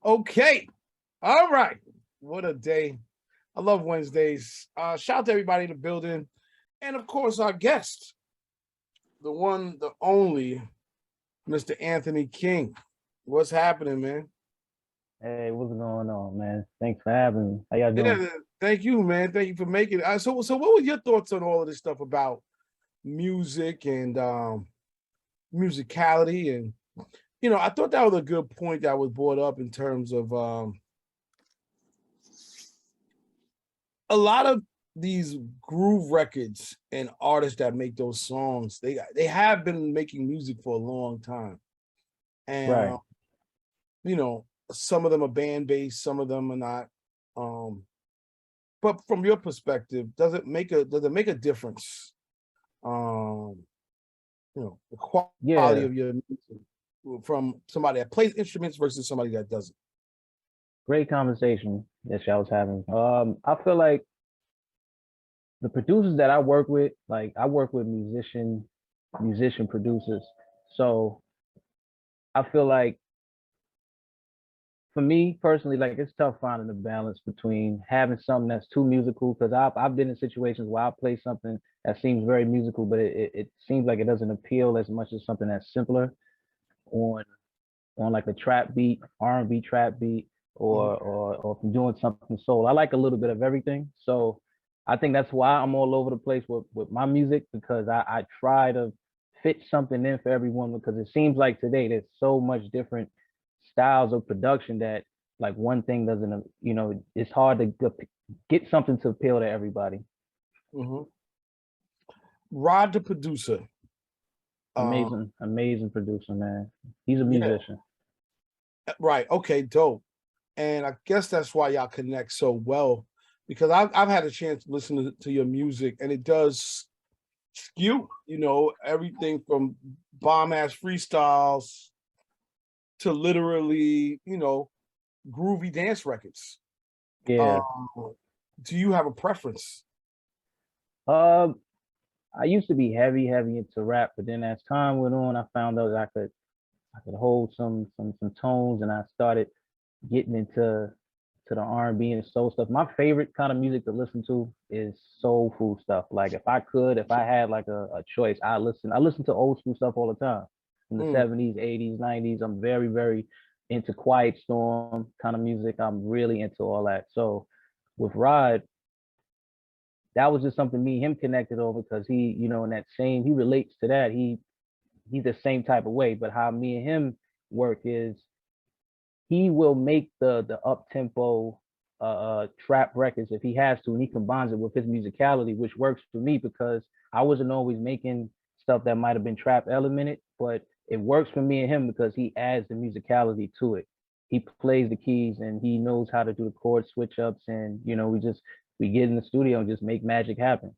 Okay. All right. What a day. I love Wednesdays. Shout out to everybody in the building. And of course, our guest, the one, the only, Mr. Anthony King. What's happening, man? Hey, what's going on, man? Thanks for having me. How y'all doing? Yeah, thank you, man. Thank you for making it. So what were your thoughts on all of this stuff about music and musicality? And I thought that was a good point that was brought up in terms of a lot of these groove records and artists that make those songs, they have been making music for a long time. And Right. some of them are band based, some of them are not. But from your perspective, does it make a difference? The quality Yeah, of your music from somebody that plays instruments versus somebody that doesn't. great conversation that y'all was having. I feel like the producers that I work with, like I work with musician producers. So I feel like for me personally, like it's tough finding a balance between having something that's too musical because I've been in situations where I play something that seems very musical, but it seems like it doesn't appeal as much as something that's simpler on like a trap beat, R&B trap beat, Mhm. or from doing something soul. I like a little bit of everything. So I think that's why I'm all over the place with my music because I try to fit something in for everyone because it seems like today there's so much different styles of production that like one thing doesn't, it's hard to get something to appeal to everybody. Mhm. Rod, the producer. Uh, Amazing producer, man. He's a yeah, musician. right. Okay, dope. And I guess that's why y'all connect so well, because I've had a chance to listen to your music, and it does skew. Everything from bomb ass freestyles to literally, groovy dance records. Yeah. Um, do you have a preference? Um, I used to be heavy into rap, but then as time went on, I found out that I could hold some tones, and I started getting into the R&B and soul stuff. My favorite kind of music to listen to is soulful stuff. Like if I had like a choice, I listen to old school stuff all the time from the Mm, 70s, 80s, 90s. I'm very into Quiet Storm kind of music. I'm really into all that. So with Rod, that was just something me and him connected over because in that same he relates to that. He's the same type of way, but how me and him work is he will make the up tempo trap records if he has to, and he combines it with his musicality, which works for me because I wasn't always making stuff that might have been trap elemented, but it works for me and him because he adds the musicality to it. He plays the keys and he knows how to do the chord switch ups, and we get in the studio and just make magic happen.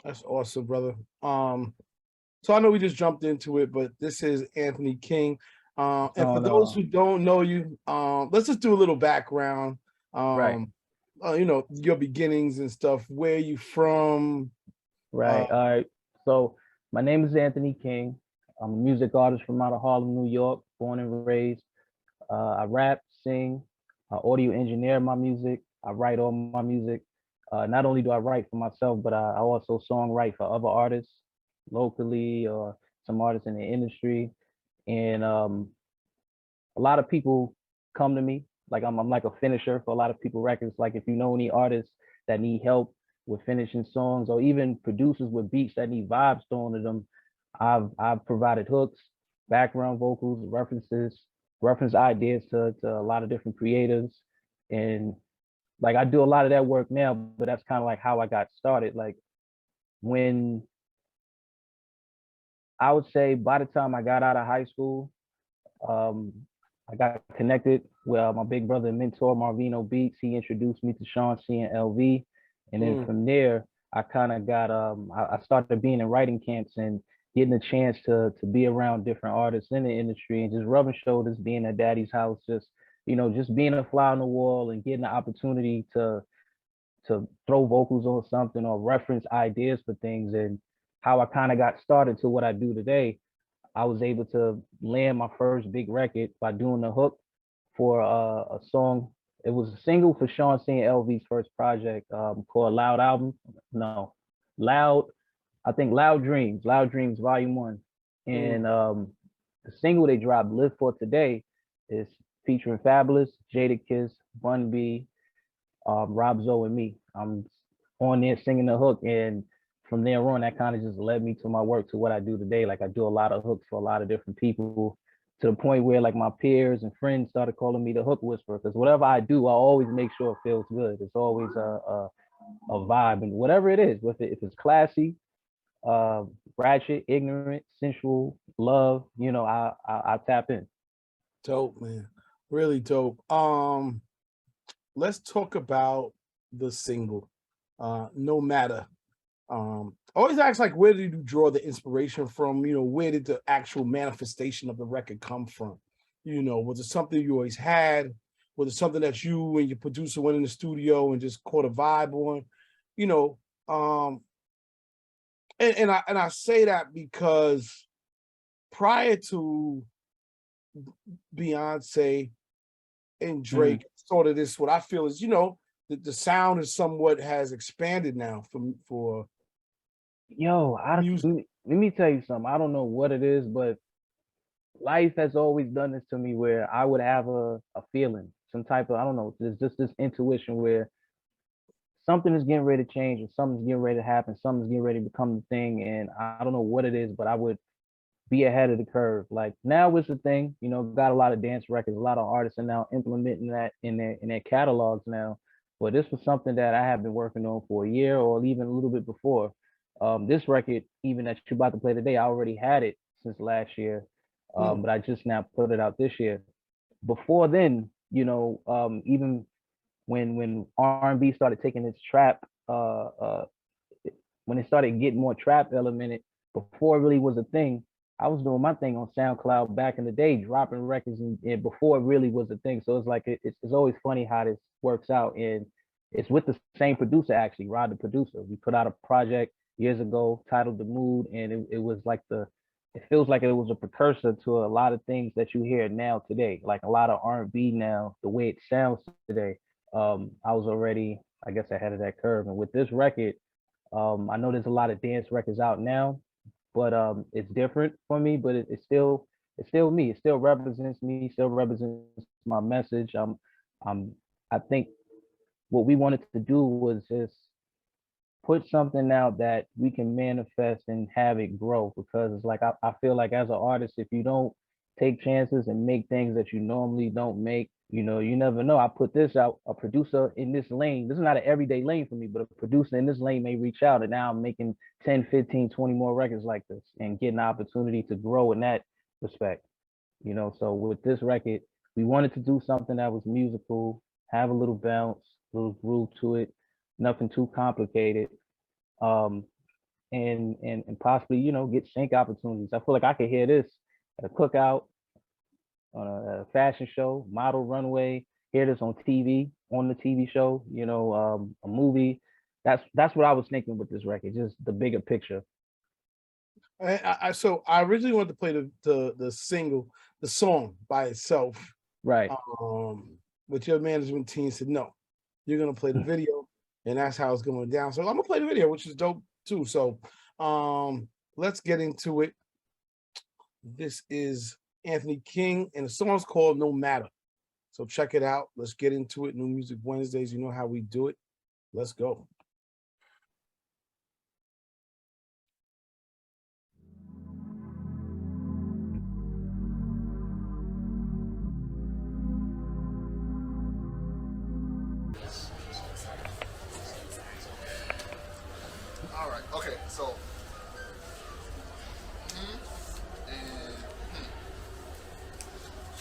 that's awesome, brother. So I know we just jumped into it, but this is Anthony King. And for On those who don't know you, let's just do a little background. Right. Um, your beginnings and stuff. Where you from? Uh, Right. All right. So my name is Anthony King. I'm a music artist from out of Harlem, New York, born and raised. I rap, sing, I audio engineer my music. I write all my music. Not only do I write for myself, but I also songwrite for other artists locally or some artists in the industry. And a lot of people come to me like I'm like a finisher for a lot of people records. Like if you know any artists that need help with finishing songs or even producers with beats that need vibes thrown to them, I've provided hooks, background vocals, reference ideas to a lot of different creators. And like I do a lot of that work now, but that's kind of like how I got started. Like when I would say by the time I got out of high school, um, I got connected with my big brother and mentor, Marvino Beats. He introduced me to Sean C and LV. And then mm, from there, I kind of got, I started being in writing camps and getting a chance to be around different artists in the industry and just rubbing shoulders, being at daddy's house, just being a fly on the wall and getting the opportunity to throw vocals on something or reference ideas for things. And how I kind of got started to what I do today, I was able to land my first big record by doing the hook for a song. It was a single for Sean C. and LV's first project called Loud Album. No, Loud. I think Loud Dreams Volume 1. And the single they dropped, Live for Today, is featuring Fabulous, Jada Kiss, Bun B, Rob Zoe, and me. I'm on there singing the hook, and from there on, that kind of just led me to my work, to what I do today. Like, I do a lot of hooks for a lot of different people, to the point where like my peers and friends started calling me the hook whisperer, because whatever I do, I always make sure it feels good. It's always a vibe, and whatever it is, if it's classy, ratchet, ignorant, sensual, love, I tap in. Dope, man. Really dope. Let's talk about the single, No Matter. Always ask, like, where did you draw the inspiration from? Where did the actual manifestation of the record come from? Was it something you always had? Was it something that you and your producer went in the studio and just caught a vibe on? And I say that because prior to Beyonce and Drake, sort of this, what I feel is, the sound is somewhat has expanded now for Yo, music. let me tell you something. I don't know what it is, but life has always done this to me, where I would have a feeling, some type of, I don't know, there's just this intuition where something is getting ready to change, or something's getting ready to happen, something's getting ready to become the thing. And I don't know what it is, but I would be ahead of the curve. Like, now is the thing, got a lot of dance records, a lot of artists are now implementing that in their catalogs now. But this was something that I have been working on for a year, or even a little bit before. This record, even that you're about to play today, I already had it since last year, but I just now put it out this year. Before then, even when R&B started taking its trap, when it started getting more trap elemented, before it really was a thing, I was doing my thing on SoundCloud back in the day, dropping records, and before it really was a thing. So it's like, it's always funny how this works out. And it's with the same producer, actually, Rod the producer. We put out a project years ago titled The Mood, and it was like it feels like it was a precursor to a lot of things that you hear now today, like a lot of R&B now, the way it sounds today. I was already, I guess, ahead of that curve. And with this record, I know there's a lot of dance records out now, but it's different for me. But it's still me. It still represents me. Still represents my message. I think what we wanted to do was just put something out that we can manifest and have it grow, because it's like, I feel like as an artist, if you don't take chances and make things that you normally don't make, you never know. I put this out, a producer in this lane, this is not an everyday lane for me, but a producer in this lane may reach out, and now I'm making 10, 15, 20 more records like this, and getting the opportunity to grow in that respect. So with this record, we wanted to do something that was musical, have a little bounce, a little groove to it, nothing too complicated, and possibly, get sync opportunities. I feel like I could hear this at a cookout, on a fashion show, model runway, hear this on TV, on the TV show, a movie. That's what I was thinking with this record, just the bigger picture. So I originally wanted to play the single, the song by itself. Right. But your management team said, no, you're gonna play the video, and that's how it's going down. So I'm gonna play the video, which is dope too. So let's get into it. This is Anthony King, and the song's called No Matter. So check it out. Let's get into it. New Music Wednesdays, you know how we do it. Let's go. All right. Okay. So.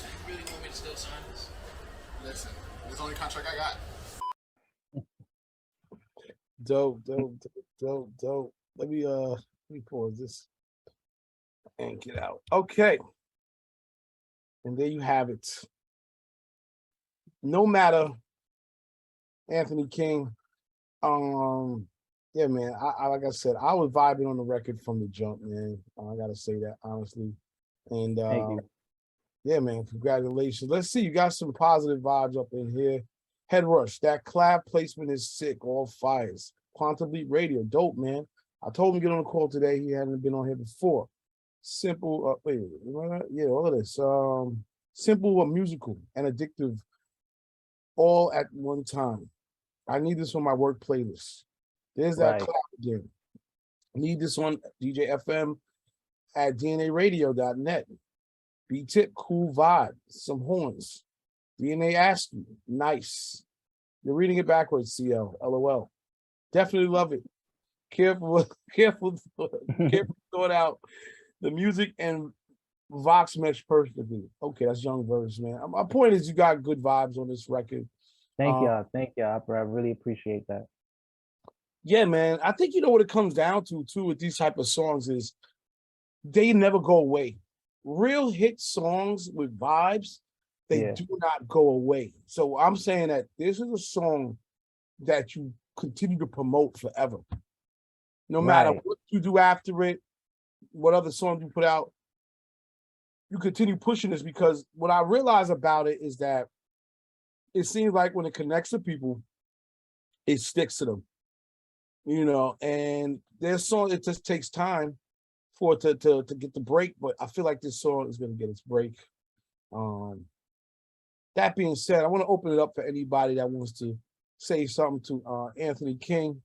You really want me to still sign this? Listen, it's the only contract I got. Dope. Let me pause this and get out. Okay. And there you have it. No Matter, Anthony King. Yeah, man. I like I said, I was vibing on the record from the jump, man. I gotta say that honestly. And Thank you. Yeah, man, congratulations. Let's see, you got some positive vibes up in here. Head Rush, that collab placement is sick, all fires. Quantum Leap Radio, dope, man. I told him to get on the call today. He hadn't been on here before. Simple, yeah, all of this. Simple but musical and addictive all at one time. I need this on my work playlist. There's that Right. clap again. I need this on DJ FM at dnaradio.net. B-Tip, cool vibe, some horns. DNA ASCII, nice. You're reading it backwards, CL, LOL. Definitely love it. Careful, careful, careful thought out. The music and Vox mesh perfectly. Okay, that's Young Verse, man. My point is you got good vibes on this record. Thank y'all. Thank y'all. I really appreciate that. Yeah, man. I think you know what it comes down to too with these type of songs is they never go away. Real hit songs with vibes, they do not go away. So I'm saying that this is a song that you continue to promote forever. No matter what you do after it, what other songs you put out, you continue pushing this because what I realize about it is that it seems like when it connects to people, it sticks to them. You know, and their song, it just takes time for it to get the break, but I feel like this song is gonna get its break. That being said, I want to open it up for anybody that wants to say something to Anthony King.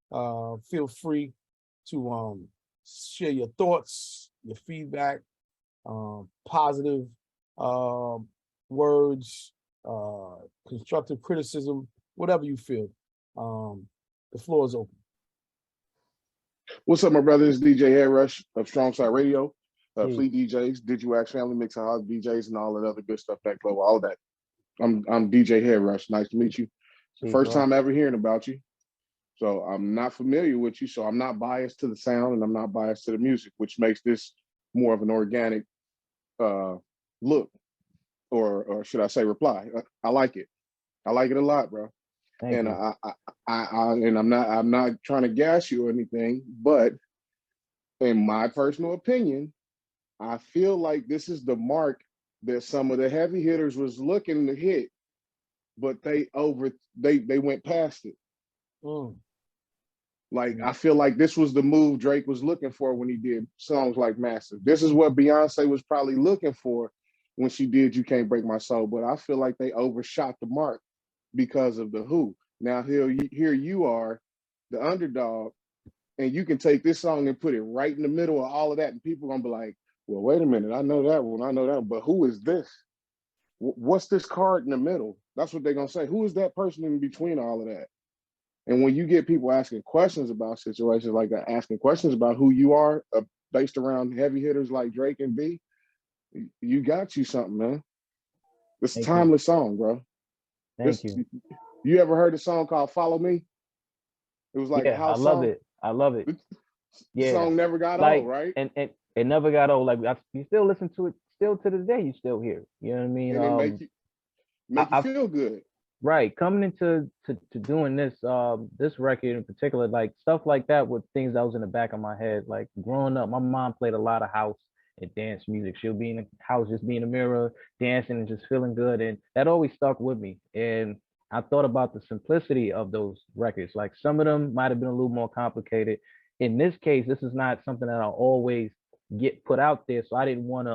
Feel free to share your thoughts, your feedback, positive words, constructive criticism, whatever you feel. The floor is open. What's up, my brother? It's DJ Head Rush of Strong Side Radio, Fleet DJs, Digiwaxx Family Mix, House DJs, and all that other good stuff that go, all that. I'm DJ Head Rush. Nice to meet you. It's the first time ever hearing about you. So I'm not familiar with you, so I'm not biased to the sound and I'm not biased to the music, which makes this more of an organic look, or should I say reply. I like it. I like it a lot, bro. Thank you. And I'm not trying to gas you or anything, but in my personal opinion, I feel like this is the mark that some of the heavy hitters was looking to hit, but they went past it. Like I feel like this was the move Drake was looking for when he did songs like Massive. This is what Beyonce was probably looking for when she did You Can't Break My Soul, but I feel like they overshot the mark because of the Who. Now here you are, the underdog, and you can take this song and put it right in the middle of all of that, and people are gonna be like, well, wait a minute, I know that one, I know that one, but who is this? What's this card in the middle? That's what they're gonna say. Who is that person in between all of that? And when you get people asking questions about situations like that, asking questions about who you are based around heavy hitters like Drake and B, you got you something, man. It's a timeless song, bro. Thank you. You ever heard a song called Follow Me? It was like a house I love song. it. I love it. The song never got like, old, right? And it never got old. Like you still listen to it still to this day, you still hear it. You know what I mean? And it make you feel good. Right. Coming into doing this this record in particular, like stuff like that with things that was in the back of my head. Like growing up, my mom played a lot of house and dance music. She'll be in the house, just be in the mirror, dancing and just feeling good. And that always stuck with me. And I thought about the simplicity of those records. Like some of them might have been a little more complicated. In this case, this is not something that I'll always get put out there. So I didn't want to,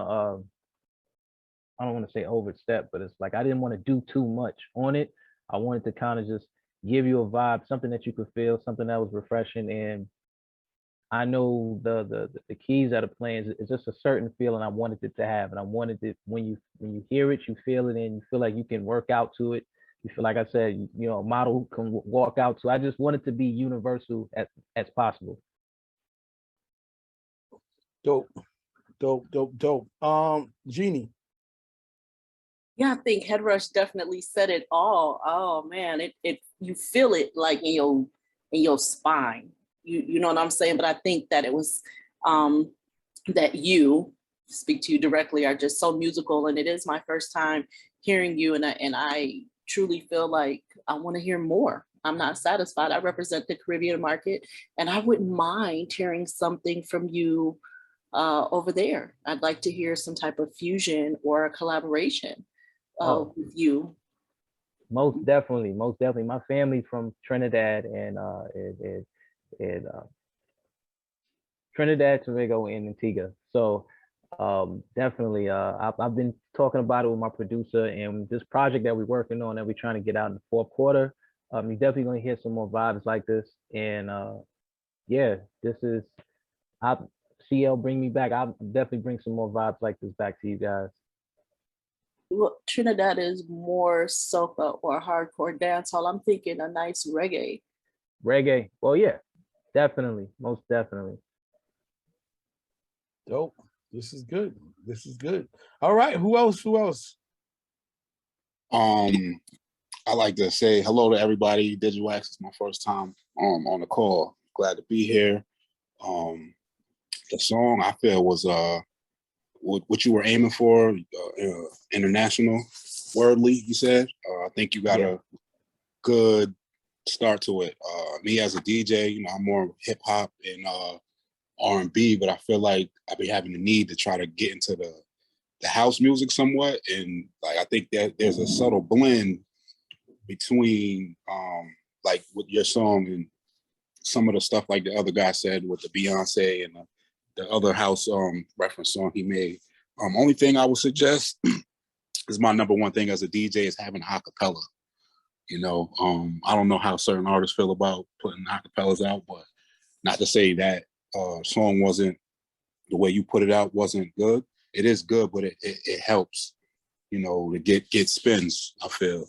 I don't want to say overstep, but it's like I didn't want to do too much on it. I wanted to kind of just give you a vibe, something that you could feel, something that was refreshing. And I know the keys that are playing is just a certain feeling I wanted it to have. And I wanted it when you hear it, you feel it and you feel like you can work out to it. You feel like I said, you know, a model can walk out to. I just want it to be universal as possible. Dope. Jeannie. Yeah, I think Head Rush definitely said it all. Oh man, it you feel it like in your spine. You know what I'm saying? But I think that it was that you speak to you directly are just so musical, and it is my first time hearing you, and I truly feel like I want to hear more. I'm not satisfied. I represent the Caribbean market, and I wouldn't mind hearing something from you over there. I'd like to hear some type of fusion or a collaboration with you. Most definitely, most definitely. My family from Trinidad and Trinidad, Tobago, and Antigua. So definitely, I've been talking about it with my producer, and this project that we're working on that we're trying to get out in the fourth quarter. You're definitely gonna hear some more vibes like this, and yeah, this is CL bring me back. I'll definitely bring some more vibes like this back to you guys. Well, Trinidad is more soca or hardcore dancehall. I'm thinking a nice reggae. Reggae. Well, yeah, definitely, most definitely. Dope. This is good. This is good. All right. Who else? Who else? I like to say hello to everybody. Digiwaxx is my first time on the call. Glad to be here. The song I feel was what you were aiming for, international, worldly. You said. I think you got a good start to it. Me as a DJ, you know, I'm more hip hop and R&B, but I feel like I've been having the need to try to get into the house music somewhat, and like I think that there's a subtle blend between like with your song and some of the stuff like the other guy said with the Beyonce and the other house reference song he made. Only thing I would suggest is my number one thing as a DJ is having a cappella. You know, I don't know how certain artists feel about putting acapellas out, but not to say that song wasn't, the way you put it out wasn't good. It is good, but it helps, you know, to get spins, I feel,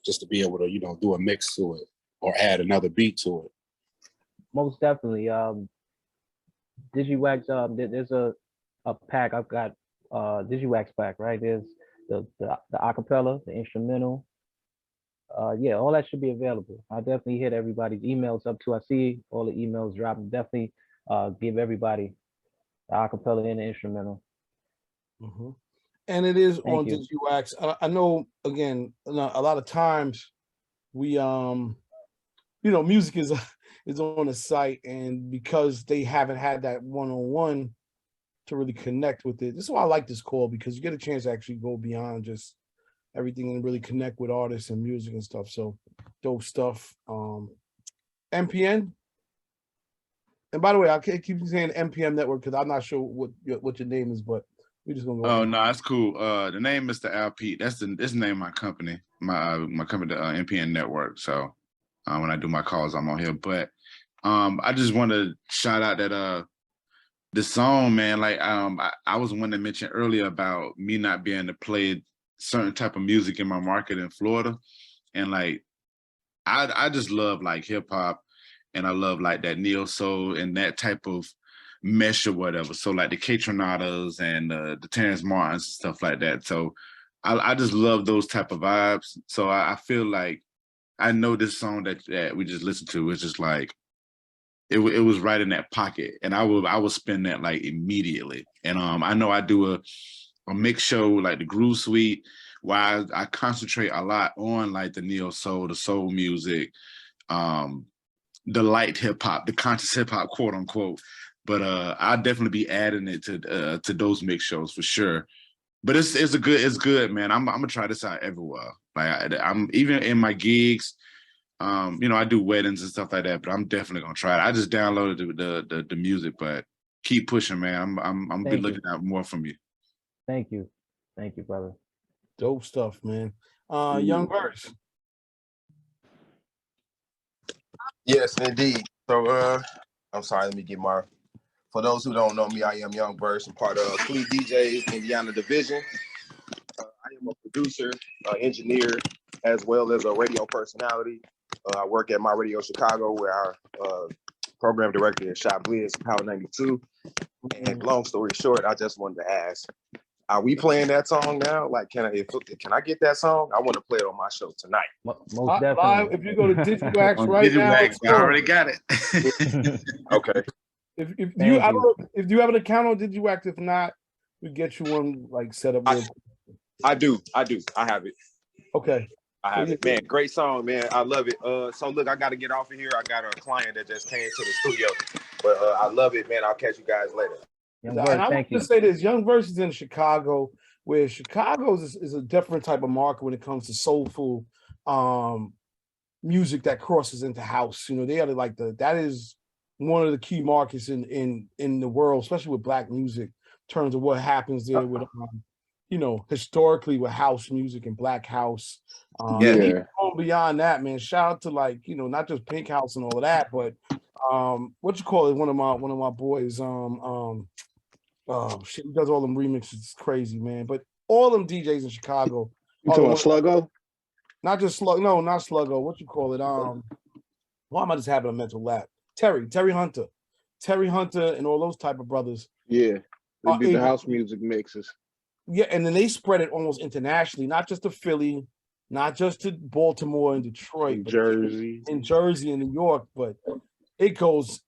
just to be able to, you know, do a mix to it or add another beat to it. Most definitely. Digiwaxx, there's a pack. I've got Digiwaxx pack, right? There's the acapella, the instrumental. Yeah, all that should be available. I definitely hit everybody's emails up to. I see all the emails dropping. Definitely give everybody the acapella and the instrumental. Mm-hmm. And it is Thank on you. Digiwaxx. I know, again, a lot of times we, you know, music is on the site, and because they haven't had that one-on-one to really connect with it. This is why I like this call, because you get a chance to actually go beyond just everything and really connect with artists and music and stuff. So dope stuff. MPN. And by the way, I keep saying MPM Network because I'm not sure what your name is, but we just gonna go. Oh no, that's cool. The name is Mr. Al Pete. That's the name of my company. My company, the NPN Network. So when I do my calls, I'm on here. But I just want to shout out that the song, man. Like I was one that mentioned earlier about me not being able to play certain type of music in my market in Florida, and like I just love like hip hop, and I love like that neo soul and that type of mesh or whatever. So like the K-Tronadas and the Terrence Martins and stuff like that. So I just love those type of vibes. So I feel like I know this song that we just listened to is just like it was right in that pocket, and I would spin that like immediately. And I know I do a mix show like the Groove Suite, where I concentrate a lot on like the neo soul, the soul music, the light hip hop, the conscious hip hop, quote unquote. But I'll definitely be adding it to those mix shows for sure. But it's good, man. I'm gonna try this out everywhere. Like I'm even in my gigs. You know, I do weddings and stuff like that, but I'm definitely gonna try it. I just downloaded the music, but keep pushing, man. I'm gonna be looking out more from you. Thank you, brother. Dope stuff, man. Young Verse. Yes, indeed. So I'm sorry, let me get my, for those who don't know me, I am Young Verse. I'm part of Fleet DJs Indiana Division. I am a producer, engineer, as well as a radio personality. I work at My Radio Chicago, where our program director is Shot Blizz, Power 92. And long story short, I just wanted to ask, are we playing that song now? Like, can I get that song? I want to play it on my show tonight. Most definitely. If you go to Digiwaxx right now, Digiwaxx, I already got it. Okay. If you I don't know if you have an account on Digiwaxx. If not, we get you one like set up. I do. I have it. Okay. I have it, man. Great song, man. I love it. So look, I got to get off of here. I got a client that just came to the studio, but I love it, man. I'll catch you guys later. Young And Verse, I want thank to you. say this: Young Verse is in Chicago, where Chicago is a different type of market when it comes to soulful music that crosses into house. You know, they are like that is one of the key markets in the world, especially with black music, in terms of what happens there with you know, historically with house music and black house. And Yeah. even going beyond that, man, shout out to, like, you know, not just Pink House and all of that, but what you call it, one of my boys, oh shit, he does all them remixes. It's crazy, man. But all them DJs in Chicago You are the talking about ones, Sluggo? not just Slug, no, not Sluggo. What you call it? Why am I just having a mental lap? Terry Hunter, and all those type of brothers. Yeah. They are did the able house to- music mixes. Yeah, and then they spread it almost internationally, not just to Philly, not just to Baltimore and Detroit, In but Jersey. in Jersey and New York, but it goes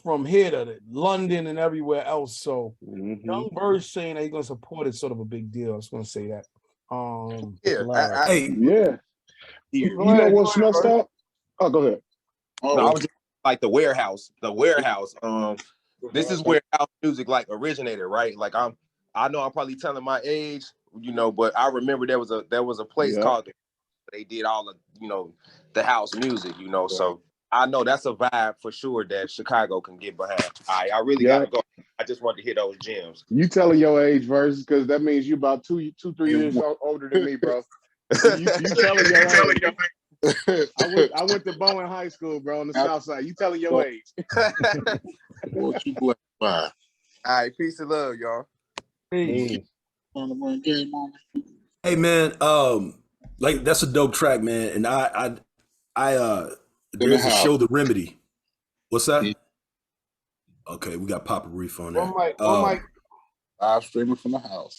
from here to London and everywhere else. So Mhm. Young Bird saying that he's gonna support is sort of a big deal. I was gonna say that. Yeah, Love. Hey, Yeah. here. Go You know ahead, what's messed up? Oh, go ahead. No, I was just like the warehouse. The warehouse. This is where house music like originated, right? Like I know I'm probably telling my age, you know, but I remember there was a place Yeah. called they did all of, you know, the house music, you know. So I know that's a vibe for sure that Chicago can get behind. I really Yeah. gotta go. I just wanted to hit those gems. You telling your age verse because that means you about 3 years older than me, bro. You telling your age. I went to Bowen High School, bro, on the south side. You telling your age. What you blessed by? All right, peace and love, y'all. Peace. On the one game on. hey, man. Like that's a dope track, man. And there's a house. show, The Remedy. What's that? Yeah. Okay, we got Papa Reef on One that. mic. Live streaming from the house.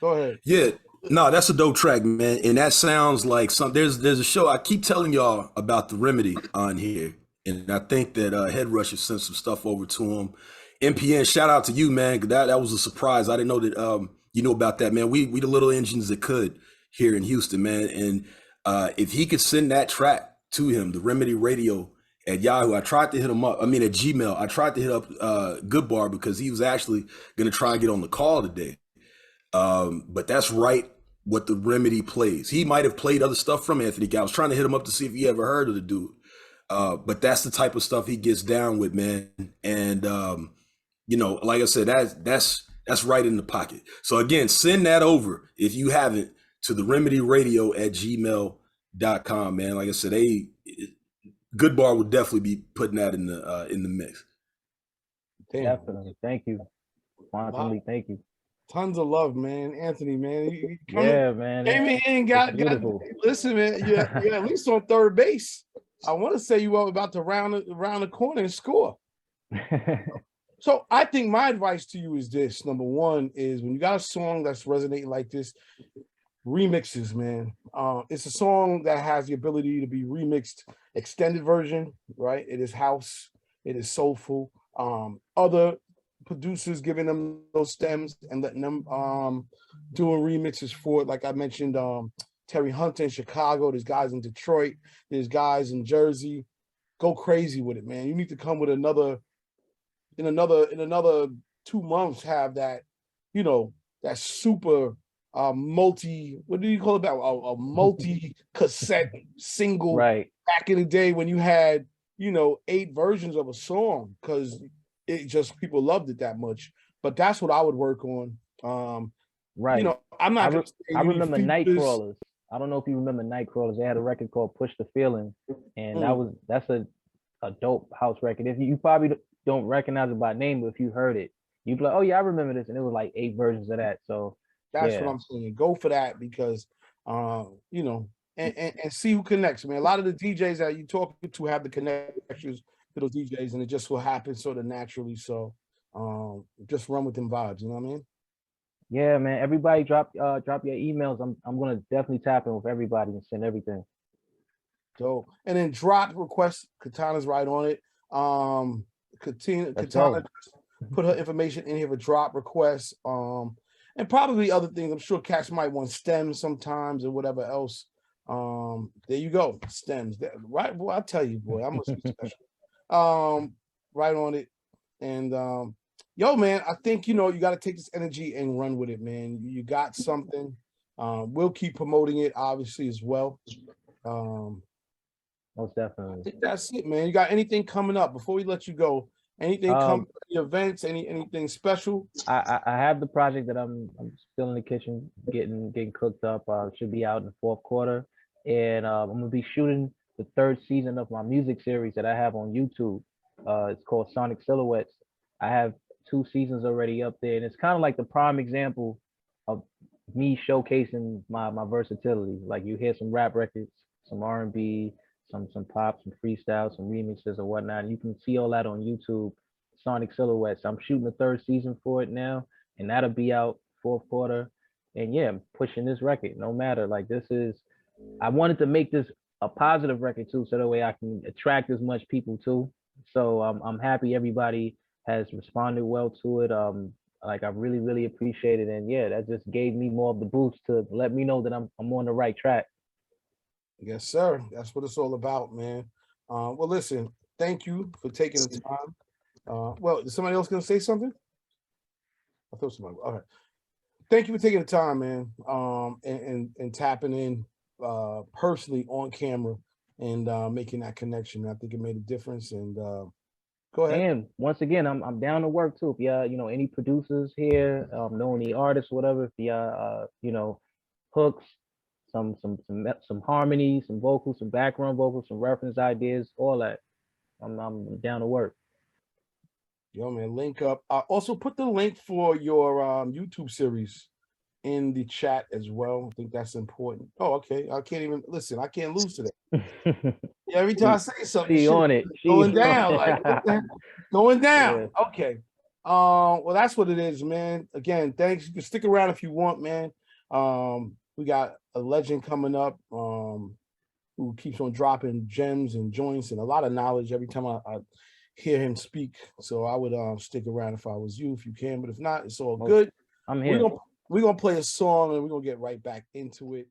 Go ahead. Yeah, no, that's a dope track, man. And that sounds like some. There's a show I keep telling y'all about, The Remedy, on here, and I think that Head Rush has sent some stuff over to him. MPN, shout out to you, man. 'Cause that was a surprise. I didn't know that you know about that, man. We the little engines that could here in Houston, man. And if he could send that track to him, The Remedy Radio at Yahoo. I tried to hit him up. I mean, at Gmail. I tried to hit up Good Bar because he was actually going to try and get on the call today. But that's right what The Remedy plays. He might have played other stuff from Anthony King. I was trying to hit him up to see if he ever heard of the dude. But that's the type of stuff he gets down with, man. And you know, like I said, that's right in the pocket. So again, send that over if you haven't to the remedyradio@gmail.com, man. Like I said, Good Bar would definitely be putting that in the mix. Damn. Definitely. Thank you. Quantumly, thank you. Tons of love, man. Anthony, man. You Yeah, man. came in here and got listen, man. You're at least on third base. I want to say you were about to round the corner and score. So I think my advice to you is this. Number one is when you got a song that's resonating like this, remixes, man. It's a song that has the ability to be remixed, extended version, right? It is house, it is soulful. Other producers giving them those stems and letting them doing remixes for it. Like I mentioned, Terry Hunter in Chicago, there's guys in Detroit, there's guys in Jersey. Go crazy with it, man. You need to come with another 2 months, have that, you know, that super multi, what do you call it, about a multi cassette single, right. back in the day when you had, you know, 8 versions of a song, because it just, people loved it that much. But that's what I would work on. Right. You know, I'm not gonna say I you need remember features. Nightcrawlers. I don't know if you remember Nightcrawlers. They had a record called Push the Feeling, and that's a dope house record. If you probably don't recognize it by name, but if you heard it, you'd be like, oh yeah, I remember this. And it was like 8 versions of that. So that's what I'm saying. Go for that because you know, and see who connects, man. A lot of the DJs that you talk to have the connections to those DJs, and it just will happen sort of naturally. So just run with them vibes, you know what I mean? Yeah, man. Everybody drop your emails. I'm gonna definitely tap in with everybody and send everything. So and then drop requests. Katana's right on it. Katana put her information in here for drop requests. And probably other things. I'm sure cats might want stems sometimes or whatever else. There you go, stems. Right, boy. I tell you, boy, I must be special. Right on it. And Yo, man, I think, you know, you got to take this energy and run with it, man. You got something. We'll keep promoting it, obviously, as well. Most I definitely. think that's it, man. You got anything coming up before we let you go? Anything coming? Events? Anything special? I have the project that I'm still in the kitchen getting cooked up. Should be out in the fourth quarter, and I'm gonna be shooting the third season of my music series that I have on YouTube. It's called Sonic Silhouettes. I have 2 seasons already up there, and it's kind of like the prime example of me showcasing my versatility. Like you hear some rap records, some R&B, some pop, some freestyle, some remixes or whatnot. And you can see all that on YouTube. Sonic Silhouettes. I'm shooting the third season for it now, and that'll be out fourth quarter. And yeah, I'm pushing this record no matter. Like this is, I wanted to make this a positive record too, so that way I can attract as much people too. So I'm happy everybody has responded well to it. Like I really appreciate it, and yeah, that just gave me more of the boost to let me know that I'm on the right track. Yes, sir. That's what it's all about, man. Well, listen, thank you for taking the time. Well, is somebody else gonna say something? I thought somebody. All right. Thank you for taking the time, man. And tapping in personally on camera and making that connection. I think it made a difference. And go ahead. And once again, I'm down to work too. If y'all, any producers here, know any artists, whatever, if y'all, hooks, some harmony, some vocals, some background vocals, some reference ideas, all that. I'm down to work. Yo, man, link up. Also put the link for your YouTube series in the chat as well. I think that's important. Oh, okay. I can't even listen. I can't lose today. Every time I say something, She on it. She going on down. it. Like what the heck? Going down. Yeah. Okay. Well, that's what it is, man. Again, thanks. You can stick around if you want, man. We got a legend coming up who keeps on dropping gems and joints and a lot of knowledge every time I hear him speak. So I would stick around if I was you, if you can. But if not, it's all good. I'm here. We're gonna play a song and we're gonna get right back into it.